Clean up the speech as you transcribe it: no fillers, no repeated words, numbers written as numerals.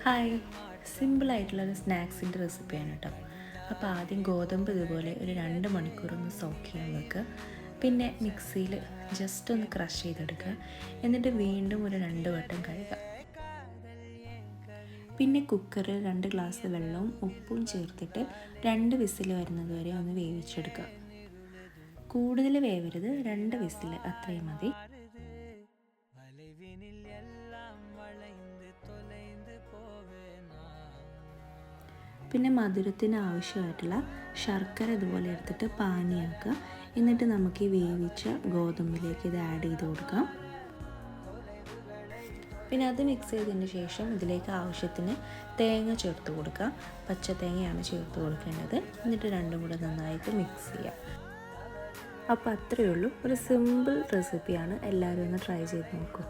Hi, സിമ്പിളായിട്ടുള്ളൊരു സ്നാക്സിൻ്റെ റെസിപ്പിയാണ് കേട്ടോ. അപ്പോൾ ആദ്യം ഗോതമ്പ് ഇതുപോലെ ഒരു 2 മണിക്കൂറൊന്ന് സോക്ക് ചെയ്യാൻ വെക്കുക. പിന്നെ മിക്സിയിൽ ജസ്റ്റ് ഒന്ന് ക്രഷ് ചെയ്തെടുക്കുക. എന്നിട്ട് വീണ്ടും ഒരു 2 വട്ടം കഴുകുക. പിന്നെ കുക്കറിൽ 2 ഗ്ലാസ് വെള്ളവും ഉപ്പും ചേർത്തിട്ട് 2 വിസിൽ വരുന്നത് വരെ ഒന്ന് വേവിച്ചെടുക്കുക. കൂടുതൽ വേവരുത്, 2 വിസിൽ അത്രയും മതി. പിന്നെ മധുരത്തിന് ആവശ്യമായിട്ടുള്ള ശർക്കര ഇതുപോലെ എടുത്തിട്ട് പാനിയാക്കുക. എന്നിട്ട് നമുക്ക് ഈ വേവിച്ച ഗോതമ്പിലേക്ക് ഇത് ആഡ് ചെയ്ത് കൊടുക്കാം. പിന്നെ അത് മിക്സ് ചെയ്തതിന് ശേഷം ഇതിലേക്ക് ആവശ്യത്തിന് തേങ്ങ ചേർത്ത് കൊടുക്കുക. പച്ച തേങ്ങയാണ് ചേർത്ത് കൊടുക്കേണ്ടത്. എന്നിട്ട് രണ്ടും കൂടെ നന്നായിട്ട് മിക്സ് ചെയ്യുക. അപ്പോൾ അത്രയേ ഉള്ളൂ. ഒരു സിമ്പിൾ റെസിപ്പിയാണ്. എല്ലാവരും ഒന്ന് ട്രൈ ചെയ്ത് നോക്കൂ.